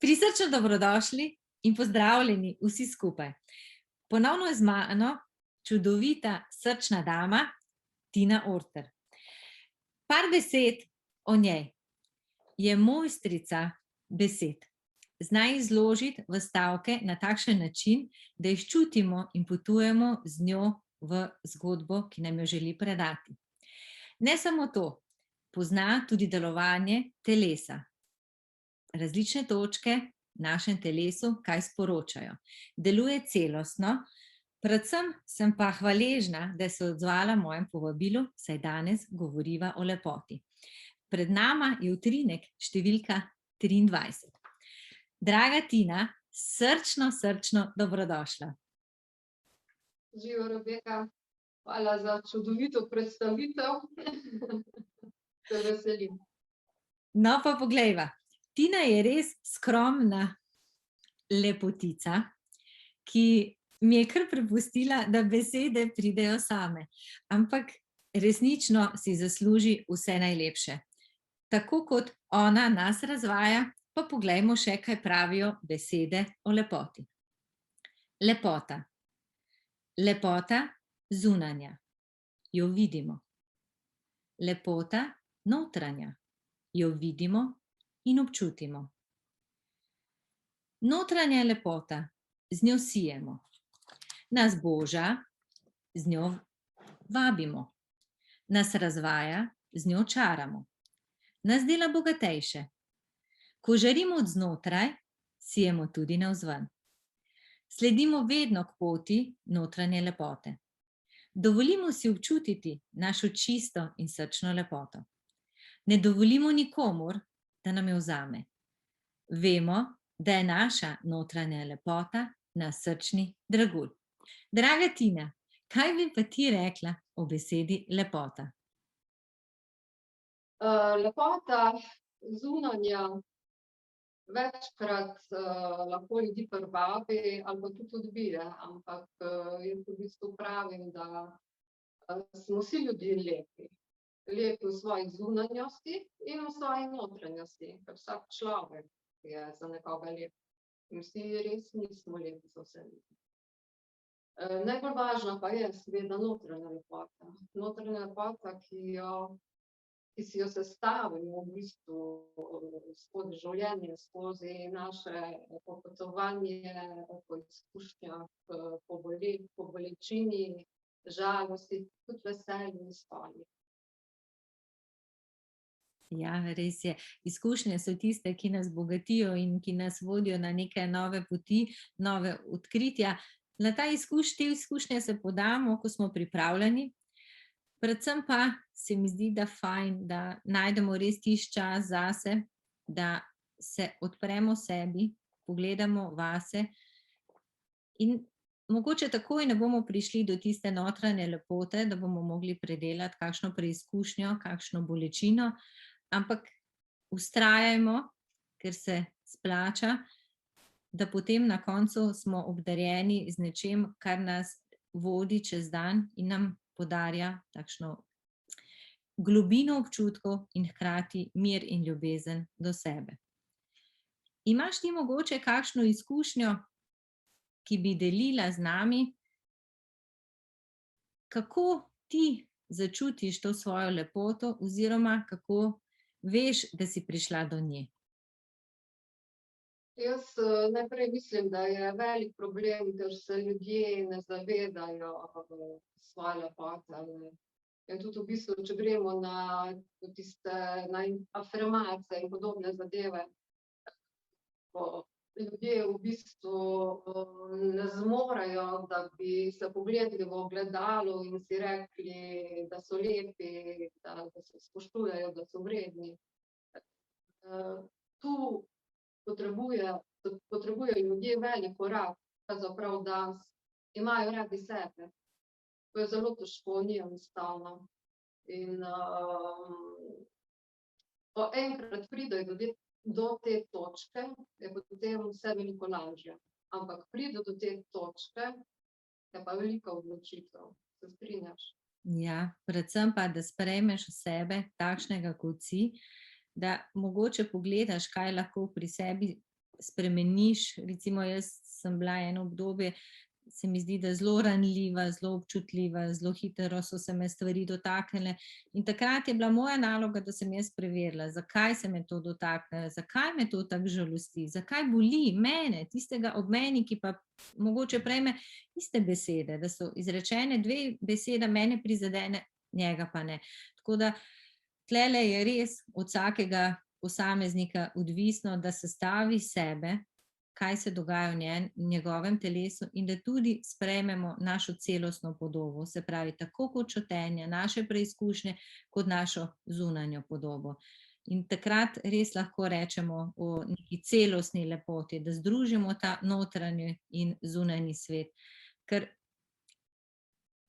Prisrčno dobrodošli in pozdravljeni vsi skupaj. Ponovno je z mano čudovita srčna dama Tina Orter. Par besed o njej. Je mojstrica besed. Zna jih zložiti v stavke na takšen način, da jih čutimo in potujemo z njo v zgodbo, ki nam jo želi predati. Ne samo to, pozna tudi delovanje telesa. Različne točke v našem telesu kaj sporočajo. Deluje celostno, predvsem sem pa hvaležna, da se odzvala mojem povabilu, saj danes govoriva o lepoti. Pred nama je utrinek številka 23. Draga Tina, srčno dobrodošla. Živijo, Rebeka, hvala za čudovito predstavitev. Se veselim. No pa poglejva. Tina je res skromna lepotica, ki mi je kar prepustila, da besede pridejo same. Ampak resnično si zasluži vse najlepše. Tako kot ona nas razvaja, pa poglejmo še, kaj pravijo besede o lepoti. Lepota. Lepota zunanja. Jo vidimo. Lepota notranja. Jo vidimo in občutimo. Notranja lepota, z njo sijemo. Nas boža, z njo vabimo. Nas razvaja, z njo čaramo. Nas dela bogatejše. Ko žarimo od znotraj, sijemo tudi navzven. Sledimo vedno k poti notranje lepote. Dovolimo si občutiti našo čisto in srčno lepoto. Ne dovolimo nikomur, da nam jo vzame. Vemo, da je naša notranja lepota naš srčni dragulj. Draga Tina, kaj bi pa ti rekla o besedi lepota? Lepota zunanja večkrat lahko ljudi privabi ali pa tudi odbije, ampak jaz v bistvu pravim, da smo vsi ljudje lepi. Lepi v svoji zunanjosti in v svoji notranjosti, ker vsak človek je za nekoga lep. In vsi res nismo lepi za vse ljudi. Najbolj važna pa je seveda notranja lepota. Notranja lepota, ki si jo sestavimo v bistvu skozi življenje, skozi naše popotovanje, po izkušnjah, po bolečini, žalosti, tudi veselju in spanju. Ja, res je. Izkušnje so tiste, ki nas bogatijo in ki nas vodijo na neke nove poti, nove odkritja. Na te izkušnje se podamo, ko smo pripravljeni. Predvsem pa se mi zdi, da fajn, da najdemo res tisti čas zase, da se odpremo sebi, pogledamo vase in mogoče takoj ne bomo prišli do tiste notranje lepote, da bomo mogli predelati kakšno preizkušnjo, kakšno bolečino, ampak vztrajajmo, ker se splača, da potem na koncu smo obdarjeni z nečem, kar nas vodi čez dan in nam podarja takšno globino občutkov in hkrati mir in ljubezen do sebe. Imaš ti mogoče kakšno izkušnjo, ki bi delila z nami, kako ti začutiš to svojo lepoto oziroma kako veš, da si prišla do nje? Jaz najprej mislim, da je velik problem, ker se ljudje ne zavedajo svoje lepote. In tudi v bistvu, če gremo na afirmacije in podobne zadeve, ljudje v bistvu ne zmorejo, da bi se pogledali v ogledalo in si rekli, da so lepi, da se spoštujejo, da so vredni. Tu potrebujejo ljudje velik korak, pravzaprav, da imajo radi sebe. To je zelo težko, ni enostavno. In ko enkrat pridejo do te točke, je potem vse veliko lažje. Ampak pride do te točke, je pa velika odločitev. Se strinjaš? Ja, predvsem pa, da sprejmeš sebe takšnega, kot si, da mogoče pogledaš, kaj lahko pri sebi spremeniš. Recimo jaz sem bila eno obdobje, se mi zdi, da zelo ranljiva, zelo občutljiva, zelo hitro so se me stvari dotaknile. In takrat je bila moja naloga, da sem jaz preverila, zakaj se me to dotakne, zakaj me to tako žalosti, zakaj boli mene, tistega ob meni, ki pa mogoče prejme iste besede, da so izrečene dve besede, mene prizadene, njega pa ne. Tako da tlele je res od vsakega posameznika odvisno, da sestavi sebe, kaj se dogaja v njegovem telesu in da tudi sprejmemo našo celostno podobo, se pravi tako kot čutenja, naše preizkušnje, kot našo zunanjo podobo. In takrat res lahko rečemo o neki celostni lepoti, da združimo ta notranji in zunanji svet. Ker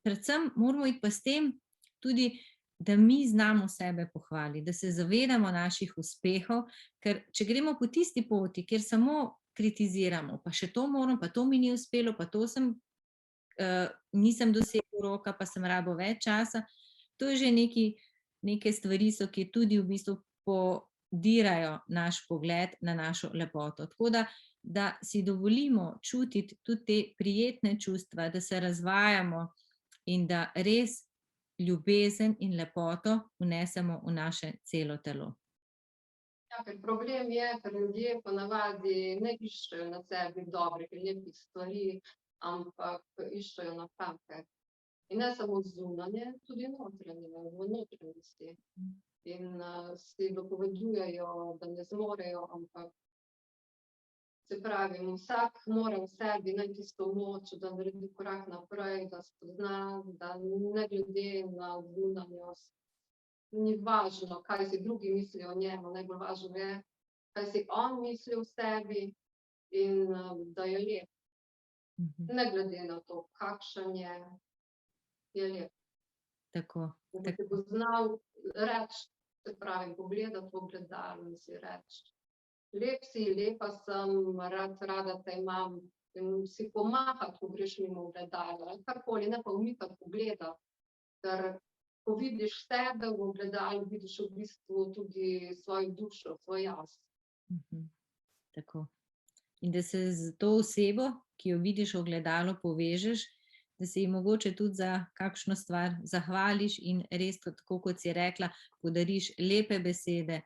predvsem moramo iti pa s tem tudi, da mi znamo sebe pohvaliti, da se zavedamo naših uspehov, ker če gremo po tisti poti, kjer samo kritiziramo, pa še to moram, pa to mi ni uspelo, pa to nisem dosegel roka, pa sem rabo več časa, to je že neke stvari so, ki tudi v bistvu podirajo naš pogled na našo lepoto. Tako da si dovolimo čutiti tudi te prijetne čustva, da se razvajamo in da res ljubezen in lepoto vnesemo v naše celo telo. Ja, ker problem je, ker ljudje ponavadi ne iščejo na sebi dobrih in lepih stvari, ampak iščejo napake. In ne samo zunanje, tudi notranje, v notranjosti. In si dopovedujejo, da ne zmorejo, ampak se pravi, vsak mora v sebi najti tisto moč, da naredi korak naprej, da spozna, da ne glede na zunanjost. Ni važno, kaj si drugi mislijo o njemu, najbolj važno je, kaj si on misli o sebi in da je lep. Ne glede na to, kakšen je lep. Tako. Da se bo znal reči, se pravi, pogledati v ogledalo in si reči, lep si, lepa sem, rada te imam, in si pomahati, ko greš mimo ogledala, karkoli, ne pa umikati pogleda, ker ko vidiš sebe v ogledalu, vidiš v bistvu tudi svojo dušo, svoj jaz. Tako. In da se z to osebo, ki jo vidiš v ogledalu, povežeš, da se ji mogoče tudi za kakšno stvar zahvališ in res, tako kot si rekla, podariš lepe besede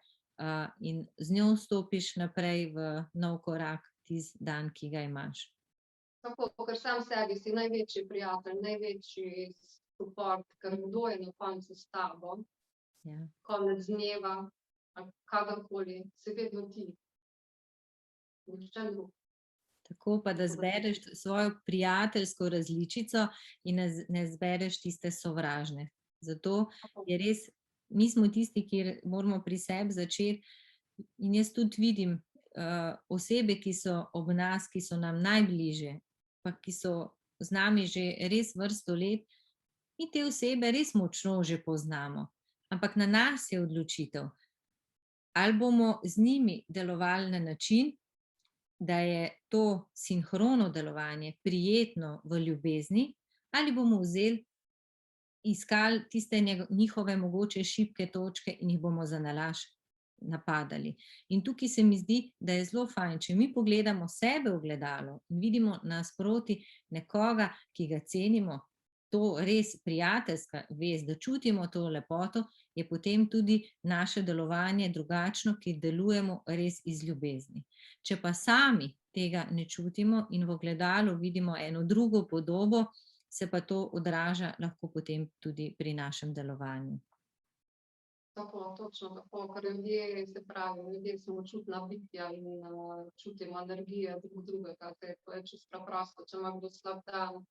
in z njo stopiš naprej v nov korak tisti dan, ki ga imaš. Tako, ker sam sebi si največji prijatelj, največji suport, ker kdo je na koncu s tabo, konec dneva, ali kadarkoli, si vedno ti. Nihče drug. Tako pa, da zbereš svojo prijateljsko različico in ne zbereš tiste sovražne. Zato je res, mi smo tisti, ki moramo pri sebi začeti in jaz tudi vidim osebe, ki so ob nas, ki so nam najbližje, pa ki so z nami že res vrsto let, mi te osebe res močno že poznamo, ampak na nas je odločitev. Ali bomo z njimi delovali na način, da je to sinhrono delovanje prijetno v ljubezni, ali bomo vzeli, iskali tiste njihove mogoče šibke točke in jih bomo zanalašč napadali. In tukaj se mi zdi, da je zelo fajn, če mi pogledamo sebe v ogledalo in vidimo nasproti nekoga, ki ga cenimo, to res prijateljska vez, da čutimo to lepoto, je potem tudi naše delovanje drugačno, ki delujemo res iz ljubezni. Če pa sami tega ne čutimo in v ogledalu vidimo eno drugo podobo, se pa to odraža lahko potem tudi pri našem delovanju. Tako, točno tako, ker ljudje, se pravi, ljudje smo čutna bitja in čutimo energijo drug drugega, to je čisto preprosto, če ima kdo slab dan,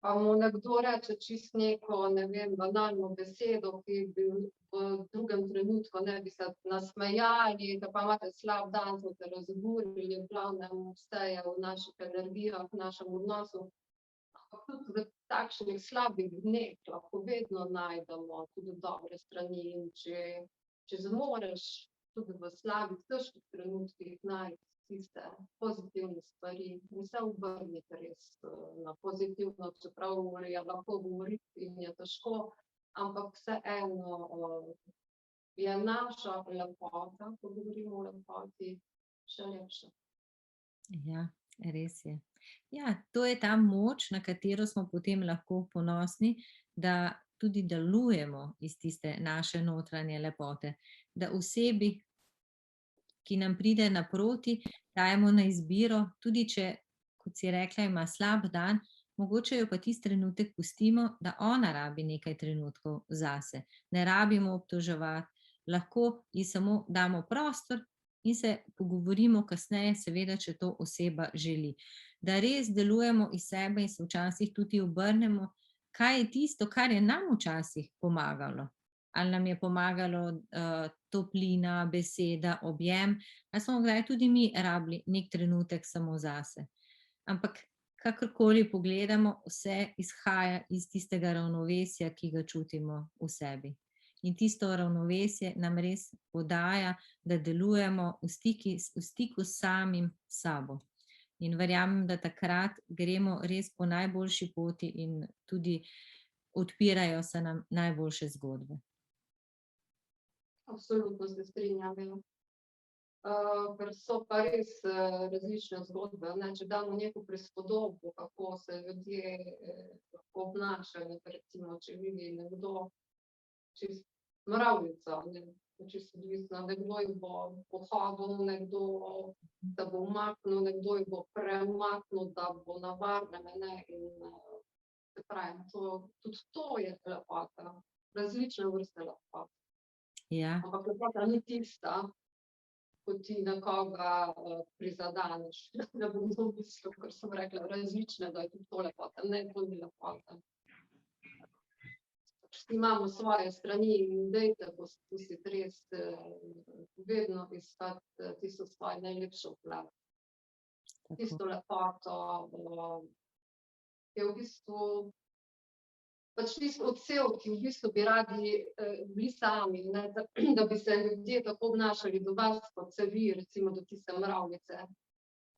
pa mu nekdo reče čisto neko, ne vem, banalno besedo, ki bi v drugem trenutku ne bi se nasmejali, da pa imate slab dan, so te razburili, v glavnem vse je v naših energijah, v našem odnosu. Ampak tudi v takšnih slabih dneh lahko vedno najdemo tudi dobre strani in če zmoreš tudi v slabih, težkih trenutkih najti tiste pozitivne stvari in se obrniti res na pozitivno, čeprav je lahko govoriti in je težko, ampak vseeno je naša lepota, ko govorimo o lepoti, še lepše. Ja, res je. Ja, to je ta moč, na katero smo potem lahko ponosni, da tudi delujemo iz tiste naše notranje lepote, da osebi, ki nam pride naproti, dajemo na izbiro, tudi če, kot si rekla, ima slab dan, mogoče jo pa tisti trenutek pustimo, da ona rabi nekaj trenutkov zase. Ne rabimo obtoževati, lahko ji samo damo prostor in se pogovorimo kasneje, seveda, če to oseba želi. Da res delujemo iz sebe in se včasih tudi obrnemo, kaj je tisto, kar je nam včasih pomagalo. Ali nam je pomagalo toplina, beseda, objem, ali smo kdaj tudi mi rabili nek trenutek samo zase. Ampak kakorkoli pogledamo, vse izhaja iz tistega ravnovesja, ki ga čutimo v sebi. In tisto ravnovesje nam res podaja, da delujemo v stiku s samim sabo. In verjamem, da takrat gremo res po najboljši poti in tudi odpirajo se nam najboljše zgodbe. Absolutno se strinjam, ja. Ker so pa res različne zgodbe, ne, če damo neko prispodobo, kako se ljudje lahko obnašajo, recimo, če vidi nekdo čist mravljica, ne, čisto odvisno, nekdo jih bo pohodil, nekdo da bo umaknil, nekdo jih bo premaknil, da bo na varnem, ne, in se pravi, tudi to je lepota, različne vrste lepot. Ja. Ampak lepota ni tista, ko ti nekoga prizadeneš, da bom to mislil, kar sem rekla, različne, da je tudi to lepota, ne, to ni lepota. Vsi imamo svoje strani in dajte poskusiti res vedno iskati tisto svojo najlepšo plat. Tisto lepoto, je v bistvu pač tisti odsev, ki v bistvu bi radi bili sami, ne, da bi se ljudje tako obnašali do vas, kot se vi, recimo do tiste mravljice.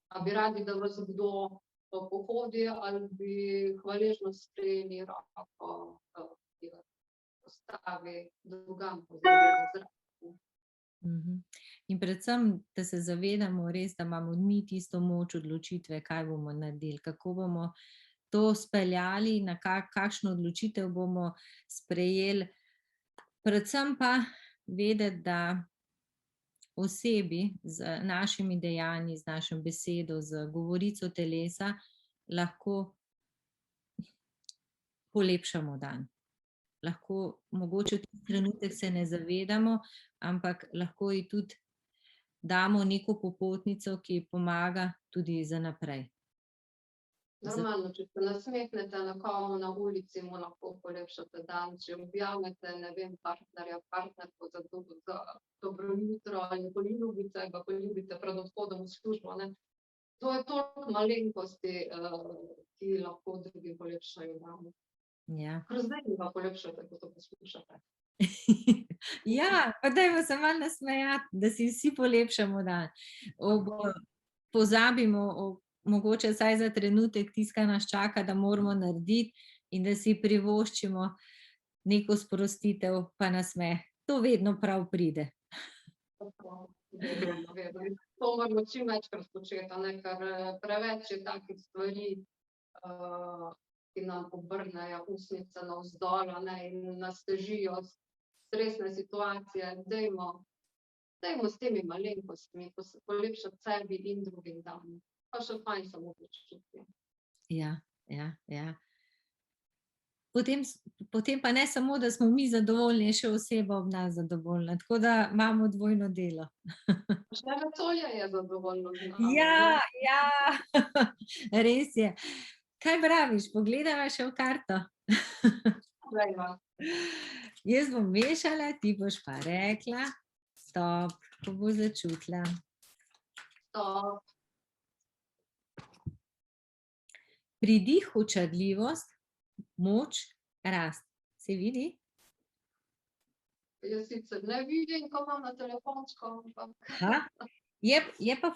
A bi radi, da vas kdo pohodi, ali bi hvaležno sprejeli roko, ki vas postavi drugam po zraku. In predvsem, da se zavedamo res, da imamo mi tisto moč odločitve, kaj bomo naredili, kako bomo to speljali, na kakšno odločitev bomo sprejeli. Predvsem pa vedeti, da osebi z našimi dejanji, z našo besedo, z govorico telesa lahko polepšamo dan. Lahko, mogoče v tem trenutek se ne zavedamo, ampak lahko ji tudi damo neko popotnico, ki pomaga tudi za naprej. Normalno, če se nasmehnete nekomu na ulici, mu lahko polepšate dan, če objamete, ne vem, partnerja, partnerko za dobro jutro ali poljubite ga, poljubite pred odhodom v službo, ne. To je toliko malenkosti, ki lahko drugim polepšajo dan. Ja. Kar zdaj mi pa polepšate, ko to poslušate. Ja, pa dajmo se malo nasmejati, da si vsi polepšamo dan. Pozabimo mogoče vsaj za trenutek tisto, kar nas čaka, da moramo narediti, in da si privoščimo neko sprostitev pa nasmeh. To vedno prav pride. Tako, vedno. To moramo čim večkrat početi, ne, ker preveč je takih stvari, ki nam obrnejo ustnice navzdol, ne, in nas težijo stresne situacije. Dajmo s temi malenkostmi polepšati sebi in drugim dan. Pa še fajn samo počutje. Ja. Potem pa ne samo, da smo mi zadovoljni, še oseba ob nas zadovoljna, tako da imamo dvojno delo. Še vesolje je zadovoljno z nami. Ja, res je. Kaj praviš, pogledava še v karto? Glejva. Jaz bom mešala, ti boš pa rekla stop, ko boš začutila. Stop. Pridih, učarljivost, moč, rast. Se vidi? Jaz sicer ne vidim, ko imam na telefončku, ampak. Je pa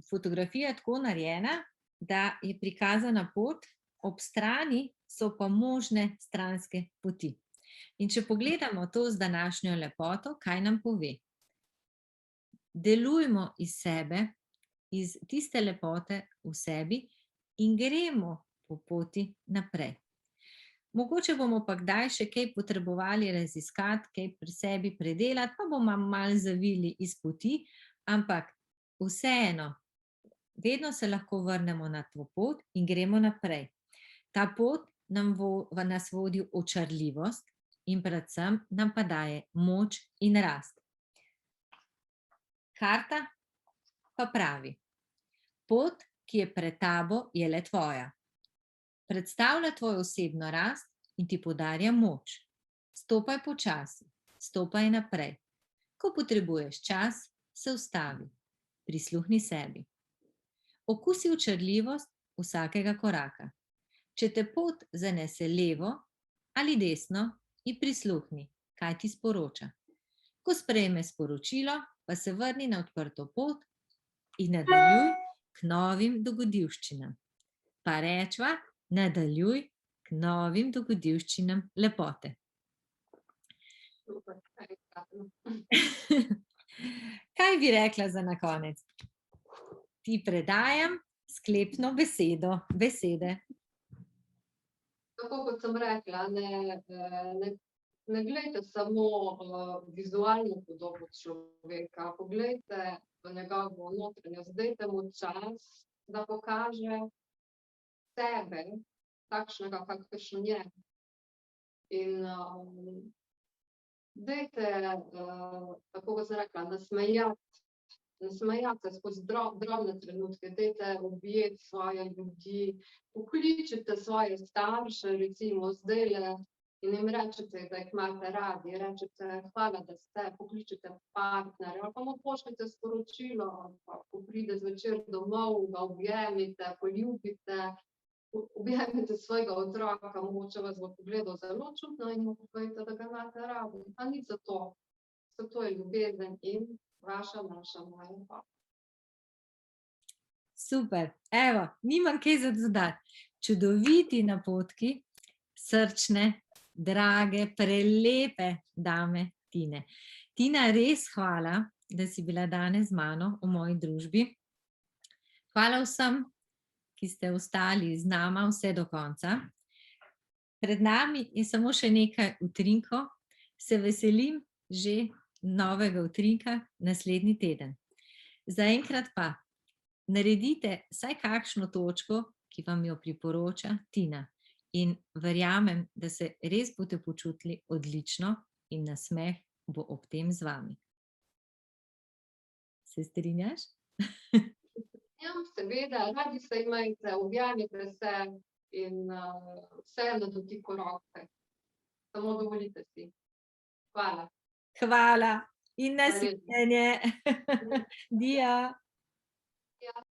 fotografija tako narejena, da je prikazana pot, ob strani so pa možne stranske poti. In če pogledamo to z današnjo lepoto, kaj nam pove? delujmo iz sebe, iz tiste lepote v sebi in gremo po poti naprej. Mogoče bomo pa kdaj še kaj potrebovali raziskati, kaj pri sebi predelati, pa bomo malo zavili iz poti, ampak vseeno, vedno se lahko vrnemo na to pot in gremo naprej. Ta pot nas vodi v očarljivost in predvsem nam pa daje moč in rast. Karta pa pravi, pot, ki je pred tabo, je le tvoja. Predstavlja tvojo osebno rast in ti podarja moč. Stopaj počasi, stopaj naprej. Ko potrebuješ čas, se ustavi, prisluhni sebi. Okusi očarljivost vsakega koraka. Če te pot zanese levo ali desno, ji prisluhni, kaj ti sporoča. Ko sprejme sporočilo, pa se vrni na odprto pot in nadaljuj k novim dogodivščinam. Pa rečva, nadaljuj k novim dogodivščinam lepote. Super, Kaj bi rekla za na konec? Ti predajam sklepno besede. Tako kot sem rekla, ne gledajte samo vizualno podobo človeka, poglejte v njegovo notranjost, dajte mu čas, da pokaže sebe, takšnega, kakršen je. In dajte, tako kot sem rekla, nasmejati se skozi drobne trenutke, dajte objeti svoje ljudi, pokličite svoje starše, recimo zdajle, in jim rečete, da jih imate radi, rečete hvala, da ste, pokličite partnerja, ali pa mu pošljite sporočilo, pa ko pride zvečer domov, ga objemite, poljubite, objemite svojega otroka, mogoče vas bo pogledal zelo čudno in mu povejte, da ga imate radi. A nič za to. To je ljubezen in vaša, naša, moja lepa. Super, evo, nimam kaj za dodati. Čudoviti napotki, srčne, drage, prelepe dame Tine. Tina, res hvala, da si bila danes z mano v moji družbi. Hvala vsem, ki ste ostali z nama vse do konca. Pred nami je samo še nekaj utrinkov. Se veselim že novega utrinka naslednji teden. Zaenkrat pa naredite vsaj kakšno točko, ki vam jo priporoča Tina. In verjamem, da se res boste počutili odlično in nasmeh bo ob tem z vami. Se strinjaš? Ja, seveda, radi se imejte, objemite se in vse na dotiku roke. Samo dovolite si. Hvala. Hvala in nasvidenje. Dia. Ja.